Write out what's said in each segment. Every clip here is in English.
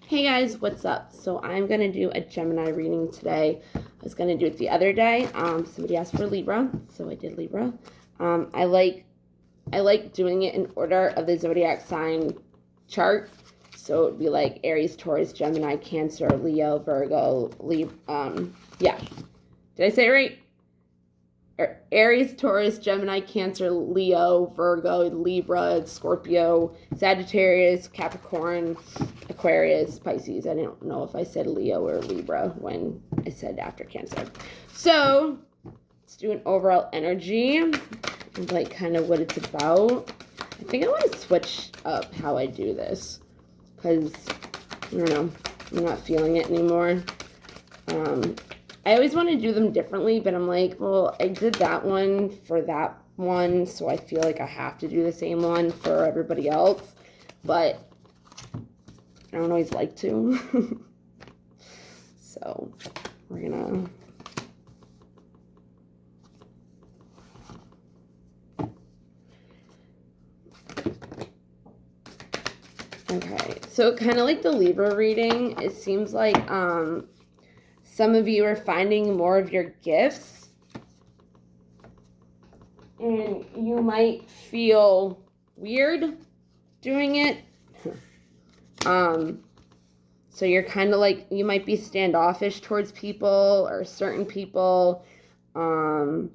Hey guys, what's up? So I'm going to do a Gemini reading today. I was going to do it the other day. Somebody asked for Libra, so I did Libra. I like doing it in order of the zodiac sign chart. So it would be like Aries, Taurus, Gemini, Cancer, Leo, Virgo, Libra. Yeah. Did I say it right? Aries, Taurus, Gemini, Cancer, Leo, Virgo, Libra, Scorpio, Sagittarius, Capricorn, Aquarius, Pisces. I don't know if I said Leo or Libra when I said after Cancer. So let's do an overall energy and like kind of what it's about. I think I want to switch up how I do this because I don't know, I'm not feeling it anymore. I always want to do them differently, but I'm like, well, I did that one for that one, so I feel like I have to do the same one for everybody else, but I don't always like to. So we're gonna okay, so kind of like the Libra reading, it seems like some of you are finding more of your gifts, and you might feel weird doing it. So you're kind of like, you might be standoffish towards people or certain people, you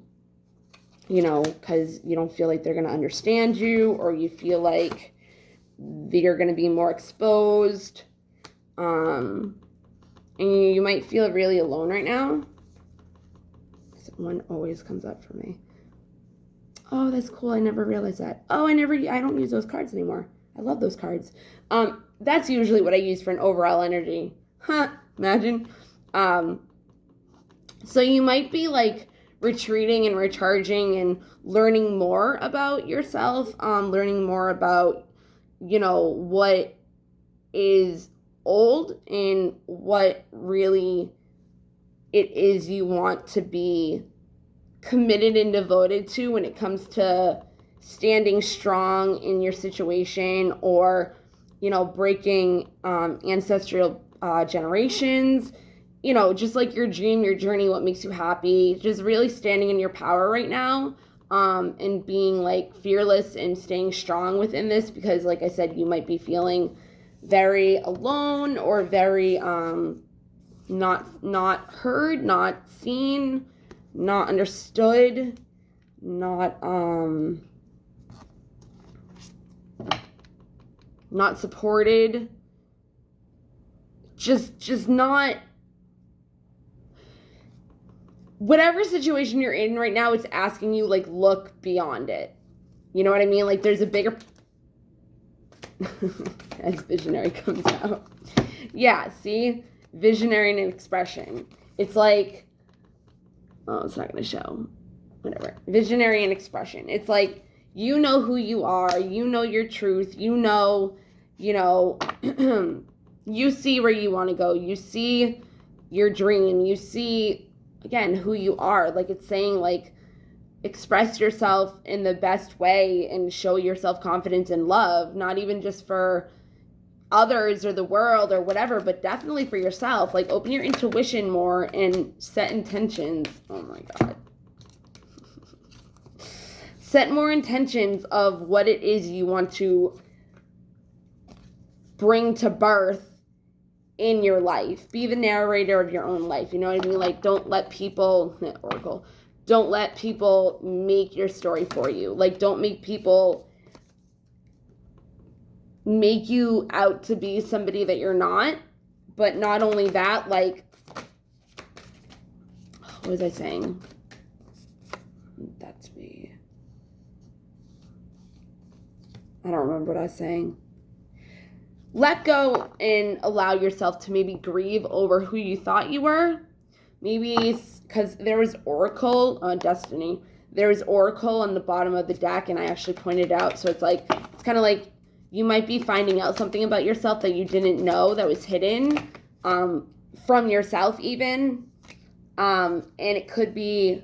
know, because you don't feel like they're going to understand you, or you feel like you're going to be more exposed. And you might feel really alone right now. One always comes up for me. Oh, that's cool. I never realized that. Oh, I don't use those cards anymore. I love those cards. That's usually what I use for an overall energy. Huh, imagine. So you might be like retreating and recharging and learning more about yourself, learning more about, you know, what is old and what really it is you want to be committed and devoted to when it comes to standing strong in your situation, or, you know, breaking ancestral generations, you know, just like your dream, your journey, what makes you happy, just really standing in your power right now, and being like fearless and staying strong within this, because like I said, you might be feeling very alone or very not heard, not seen, not understood, not supported, just not, whatever situation you're in right now, it's asking you like look beyond it. You know what I mean? Like there's a bigger as visionary comes out. Yeah, see? Visionary and expression. It's like, oh, it's not going to show. Whatever. Visionary and expression. It's like, you know who you are. You know your truth. You know, you see where you want to go. You see your dream. You see, again, who you are. Like it's saying, like, express yourself in the best way and show yourself confidence and love, not even just for others or the world or whatever, but definitely for yourself. Like open your intuition more and set intentions. Oh my God. Set more intentions of what it is you want to bring to birth in your life. Be the narrator of your own life. You know what I mean? Like don't let people, Oracle, don't let people make your story for you. Like, don't make people make you out to be somebody that you're not. But not only that, like, what was I saying? That's me. I don't remember what I was saying. Let go and allow yourself to maybe grieve over who you thought you were. Maybe because there was Oracle on Destiny. There was Oracle on the bottom of the deck, and I actually pointed out. So it's like, it's kind of like you might be finding out something about yourself that you didn't know that was hidden from yourself even. And it could be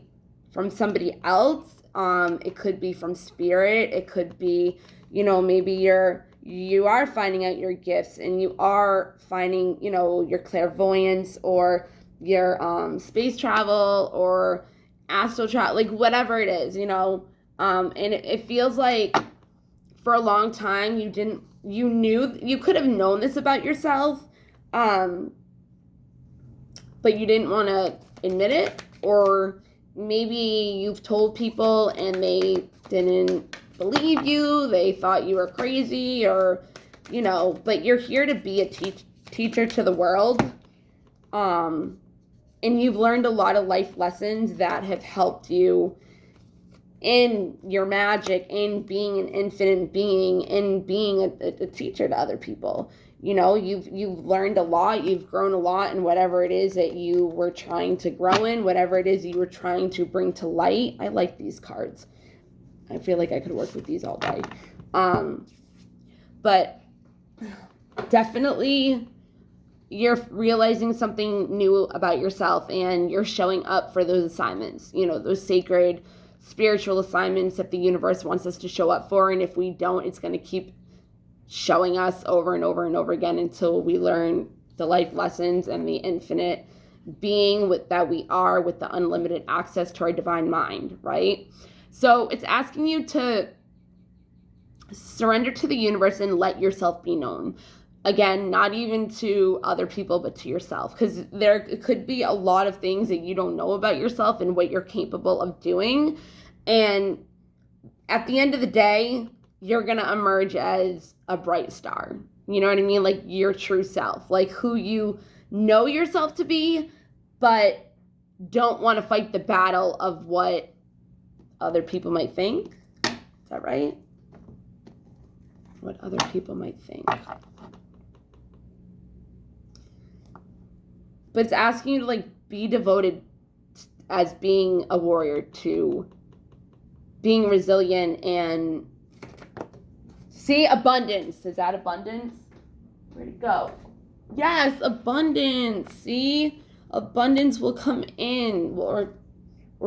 from somebody else. It could be from spirit. It could be, you know, maybe you're you are finding out your gifts, and you are finding, your clairvoyance, or your space travel, or astral travel, like whatever it is, and it feels like for a long time you could have known this about yourself, but you didn't want to admit it, or maybe you've told people and they didn't believe you, they thought you were crazy, or but you're here to be a teacher to the world, and you've learned a lot of life lessons that have helped you in your magic, in being an infinite being, in being a teacher to other people. You've learned a lot, you've grown a lot in whatever it is that you were trying to grow in, whatever it is you were trying to bring to light. I like these cards. I feel like I could work with these all day. But definitely you're realizing something new about yourself, and you're showing up for those assignments, those sacred spiritual assignments that the universe wants us to show up for. And if we don't, it's going to keep showing us over and over and over again until we learn the life lessons and the infinite being that we are, with the unlimited access to our divine mind, right? So it's asking you to surrender to the universe and let yourself be known. Again, not even to other people, but to yourself, because there could be a lot of things that you don't know about yourself and what you're capable of doing. And at the end of the day, you're going to emerge as a bright star. You know what I mean? Like your true self, like who you know yourself to be, but don't want to fight the battle of what other people might think. Is that right? What other people might think. But it's asking you to like be devoted as being a warrior to being resilient and see abundance. Is that abundance? Where'd it go? Yes, abundance. See? Abundance will come in, or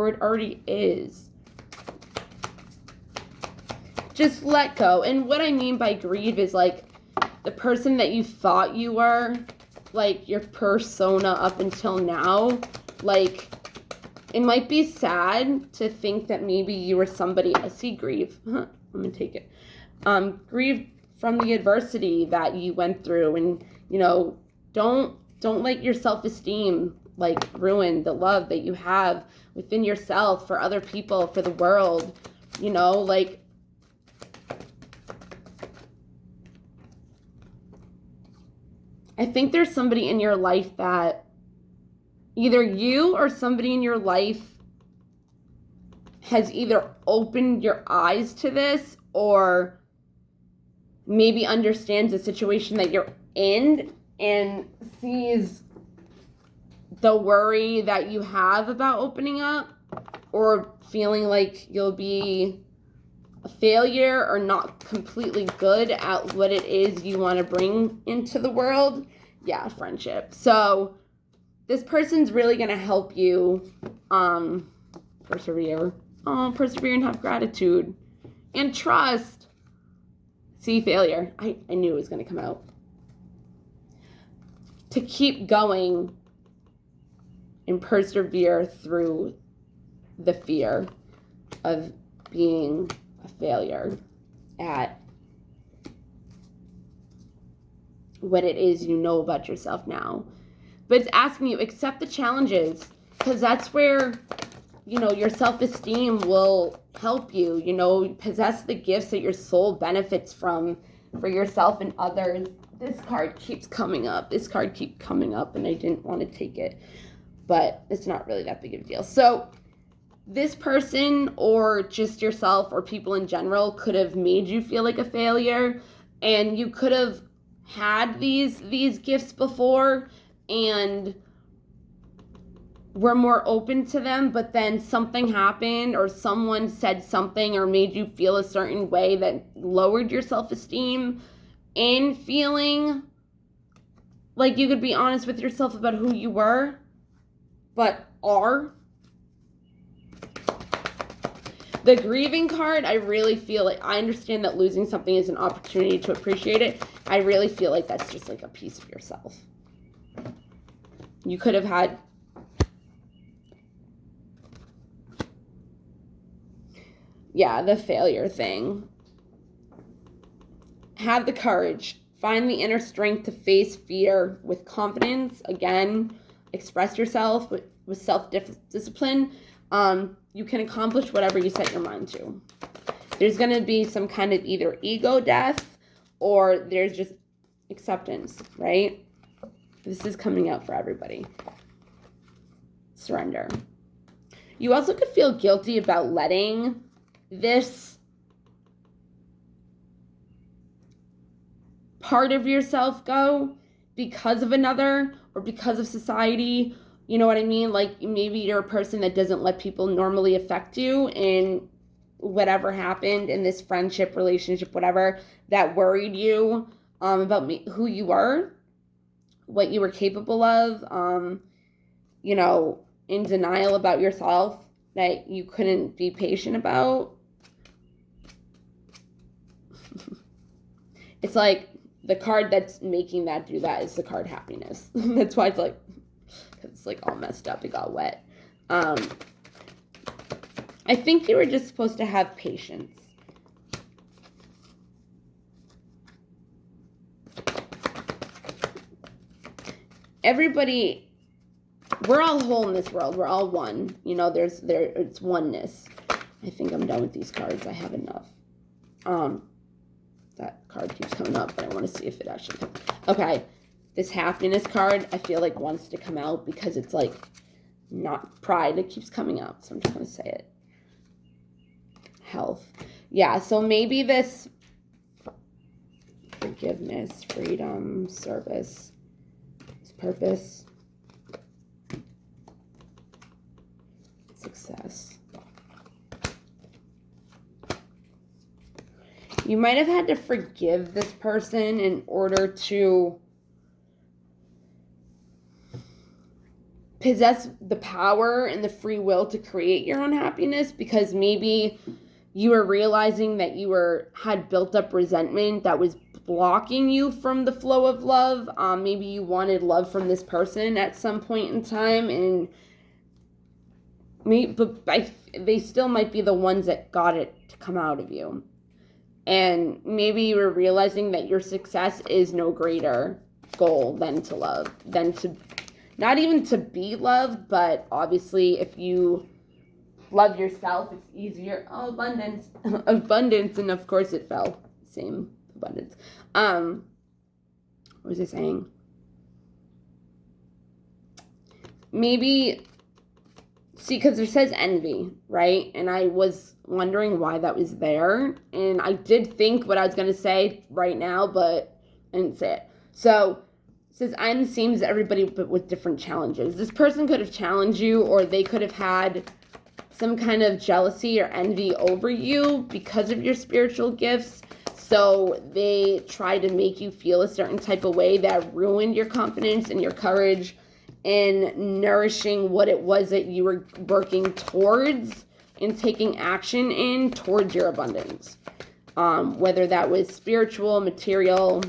it already is. Just let go. And what I mean by grieve is like the person that you thought you were, like your persona up until now. Like it might be sad to think that maybe you were somebody. I see grieve. I'm gonna take it. Grieve from the adversity that you went through, and don't let your self-esteem like ruin the love that you have within yourself for other people, for the world. Like I think there's somebody in your life that either you or somebody in your life has either opened your eyes to this, or maybe understands the situation that you're in and sees the worry that you have about opening up, or feeling like you'll be a failure or not completely good at what it is you want to bring into the world. Yeah, friendship. So this person's really going to help you persevere and have gratitude and trust. See, failure. I knew it was going to come out. To keep going and persevere through the fear of being a failure at what it is you know about yourself now. But it's asking you, accept the challenges, because that's where, your self-esteem will help you, possess the gifts that your soul benefits from for yourself and others. This card keeps coming up. And I didn't want to take it, but it's not really that big of a deal. So this person, or just yourself, or people in general, could have made you feel like a failure, and you could have had these gifts before and were more open to them, but then something happened, or someone said something or made you feel a certain way that lowered your self-esteem, and feeling like you could be honest with yourself about who you were, but are. The grieving card, I really feel like, I understand that losing something is an opportunity to appreciate it. I really feel like that's just like a piece of yourself. You could have had, yeah, the failure thing. Have the courage. Find the inner strength to face fear with confidence. Again, express yourself with self-discipline. You can accomplish whatever you set your mind to. There's going to be some kind of either ego death or there's just acceptance, right? This is coming out for everybody. Surrender. You also could feel guilty about letting this part of yourself go because of another or because of society. You know what I mean? Like maybe you're a person that doesn't let people normally affect you, and whatever happened in this friendship, relationship, whatever, that worried you about who you were, what you were capable of, you know, in denial about yourself that you couldn't be patient about. It's like the card that's making that do that is the card happiness. That's why it's like, it's like all messed up. It got wet. I think you were just supposed to have patience. Everybody, we're all whole in this world. We're all one. You know, it's oneness. I think I'm done with these cards. I have enough. That card keeps coming up, but I want to see if it actually comes. Okay. This happiness card, I feel like wants to come out because it's like not pride. It keeps coming out, so I'm just going to say it. Health. Yeah, so maybe this forgiveness, freedom, service, purpose, success. You might have had to forgive this person in order to possess the power and the free will to create your own happiness, because maybe you were realizing that you had built up resentment that was blocking you from the flow of love. Maybe you wanted love from this person at some point in time, and they still might be the ones that got it to come out of you. And maybe you were realizing that your success is no greater goal than to love, than to, not even to be loved, but obviously if you love yourself, it's easier. Oh, abundance. Abundance, and of course it fell. Same abundance. What was I saying? Maybe, see, because it says envy, right? And I was wondering why that was there. And I did think what I was going to say right now, but I didn't say it. So, it says, I'm the same as everybody, but with different challenges. This person could have challenged you, or they could have had some kind of jealousy or envy over you because of your spiritual gifts. So they try to make you feel a certain type of way that ruined your confidence and your courage in nourishing what it was that you were working towards and taking action in towards your abundance. Whether that was spiritual, material.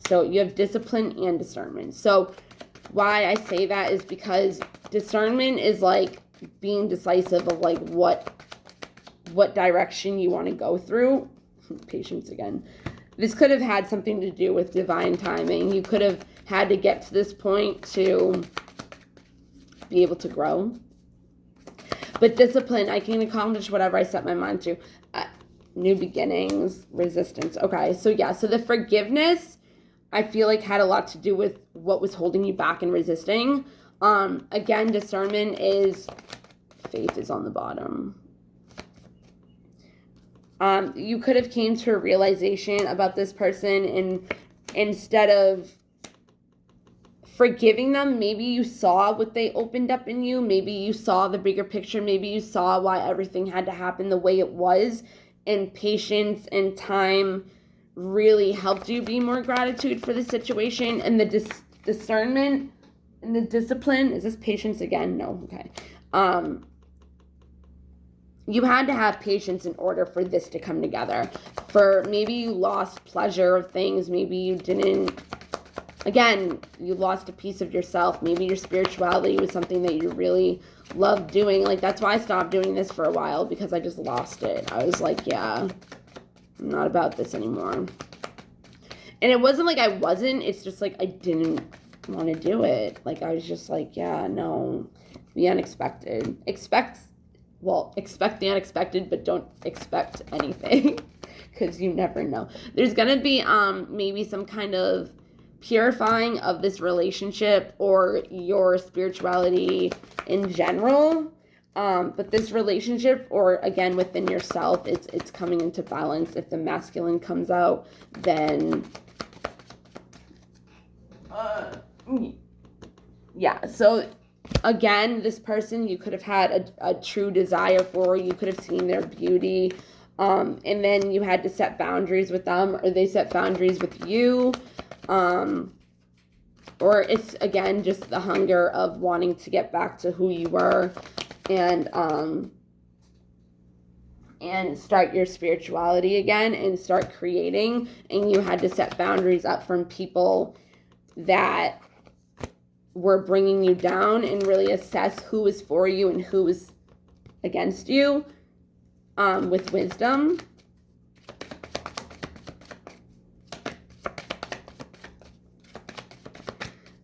So you have discipline and discernment. So why I say that is because discernment is like being decisive of like what direction you want to go through. Patience again. This could have had something to do with divine timing. You could have had to get to this point to be able to grow. But discipline, I can accomplish whatever I set my mind to. New beginnings, resistance. Okay, so yeah, so the forgiveness, I feel like had a lot to do with what was holding you back and resisting. Again, discernment is, faith is on the bottom. You could have came to a realization about this person, and instead of forgiving them, maybe you saw what they opened up in you. Maybe you saw the bigger picture. Maybe you saw why everything had to happen the way it was, and patience and time really helped you be more gratitude for the situation. And the discernment and the discipline, is this patience again? No, okay. You had to have patience in order for this to come together. For maybe you lost pleasure of things, maybe you didn't, again, you lost a piece of yourself. Maybe your spirituality was something that you really loved doing. Like, that's why I stopped doing this for a while, because I just lost it. I was like, yeah, I'm not about this anymore. And it wasn't like I wasn't, it's just like I didn't want to do it. Like, I was just like, yeah, no, be unexpected. Expect the unexpected, but don't expect anything, because you never know. There's gonna be maybe some kind of purifying of this relationship or your spirituality in general, but this relationship, or again within yourself, it's coming into balance. If the masculine comes out, then yeah, so again, this person you could have had a true desire for, you could have seen their beauty, and then you had to set boundaries with them, or they set boundaries with you, or it's, again, just the hunger of wanting to get back to who you were, and start your spirituality again, and start creating, and you had to set boundaries up from people that were bringing you down, and really assess who is for you and who is against you, with wisdom.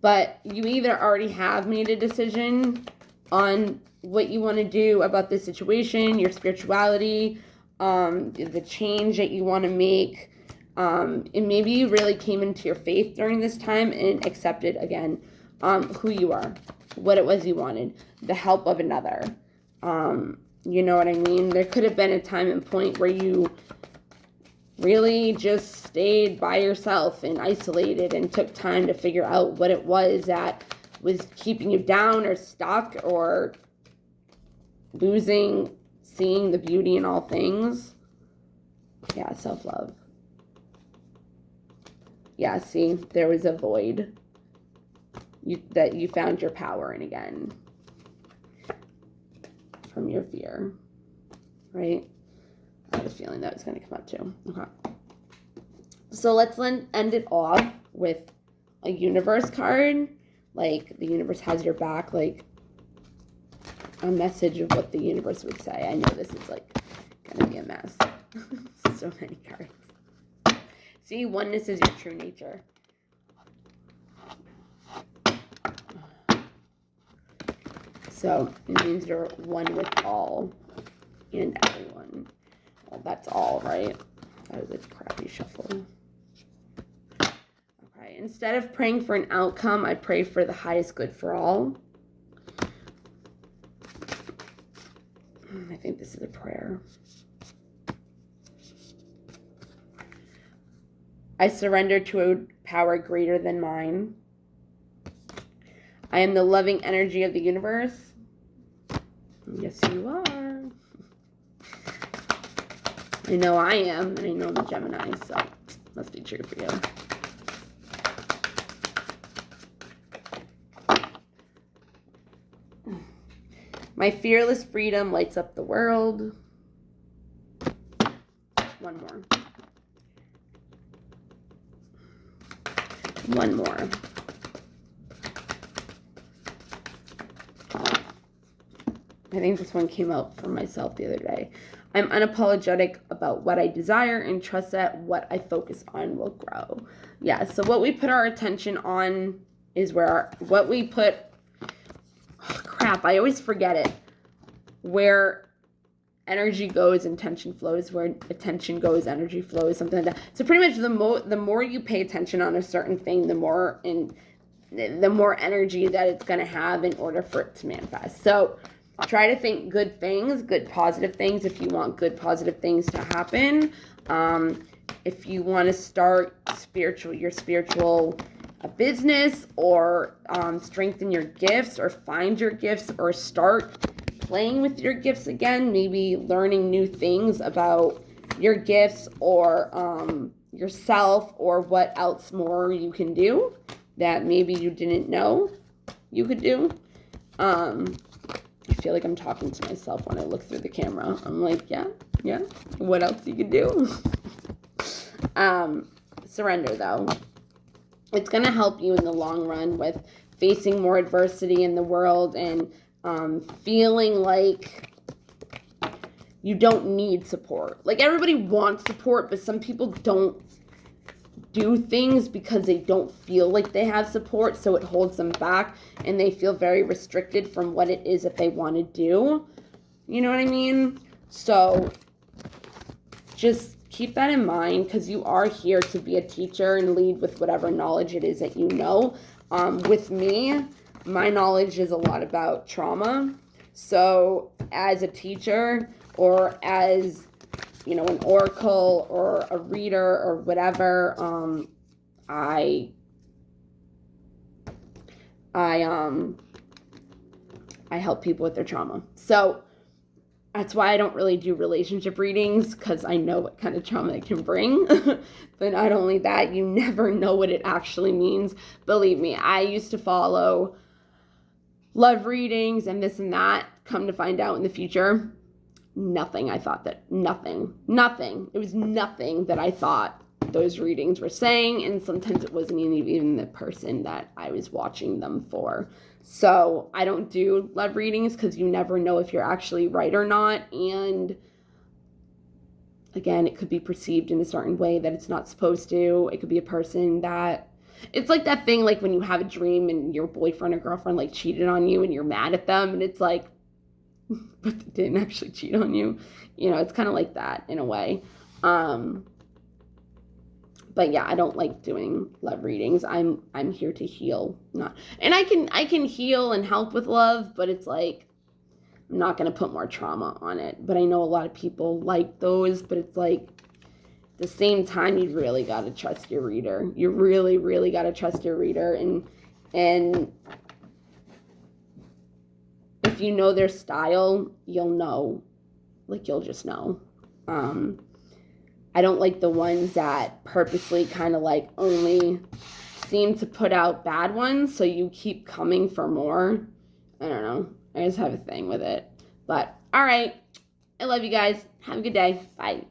But you either already have made a decision on what you want to do about this situation, your spirituality, the change that you want to make, and maybe you really came into your faith during this time and accepted, again, who you are, what it was you wanted, the help of another. You know what I mean? There could have been a time and point where you really just stayed by yourself and isolated and took time to figure out what it was that was keeping you down or stuck or seeing the beauty in all things. Yeah, self-love. Yeah, see, there was a void that you found your power in again from your fear, right? I had a feeling that was going to come up too. Okay. So let's end it off with a universe card. Like, the universe has your back, like a message of what the universe would say. I know this is like going to be a mess. So many cards. See, oneness is your true nature. So it means you're one with all and everyone. Well, that's all, right? That was a crappy shuffle. Okay, instead of praying for an outcome, I pray for the highest good for all. I think this is a prayer. I surrender to a power greater than mine. I am the loving energy of the universe. Yes, you are. I know I am, and I know I'm a Gemini, so must be true for you. My fearless freedom lights up the world. One more. One more. I think this one came out for myself the other day. I'm unapologetic about what I desire and trust that what I focus on will grow. Yeah, so what we put our attention on is what we put, I always forget it. Where energy goes, intention flows. Where attention goes, energy flows, something like that. So pretty much the more you pay attention on a certain thing, the more energy that it's going to have in order for it to manifest. So try to think good things, good positive things if you want good positive things to happen. If you want to start your spiritual business, or strengthen your gifts, or find your gifts, or start playing with your gifts again, maybe learning new things about your gifts or yourself, or what else more you can do that maybe you didn't know you could do. I feel like I'm talking to myself when I look through the camera. I'm like, yeah. What else you could do? Surrender, though. It's going to help you in the long run with facing more adversity in the world and feeling like you don't need support. Like, everybody wants support, but some people don't do things because they don't feel like they have support, so it holds them back, and they feel very restricted from what it is that they want to do. You know what I mean? So just keep that in mind, because you are here to be a teacher and lead with whatever knowledge it is that you know. With me, my knowledge is a lot about trauma. So as a teacher, or as, you know, an oracle or a reader or whatever, I help people with their trauma. So that's why I don't really do relationship readings, because I know what kind of trauma it can bring. But not only that, you never know what it actually means. Believe me, I used to follow love readings and this and that. Come to find out in the future, nothing. It was nothing that I thought those readings were saying, and sometimes it wasn't even the person that I was watching them for. So I don't do love readings, because you never know if you're actually right or not, and again, it could be perceived in a certain way that it's not supposed to. It could be a person that, it's like that thing, like when you have a dream and your boyfriend or girlfriend like cheated on you and you're mad at them, and it's like, but they didn't actually cheat on you. You know, it's kind of like that in a way. But yeah, I don't like doing love readings. I'm here to heal, and I can heal and help with love, but it's like, I'm not going to put more trauma on it. But I know a lot of people like those, but it's like, at the same time, you really got to trust your reader. You really, really got to trust your reader, and if you know their style, you'll know. Like, you'll just know. I don't like the ones that purposely kind of like only seem to put out bad ones, so you keep coming for more. I don't know. I just have a thing with it. But, all right. I love you guys. Have a good day. Bye.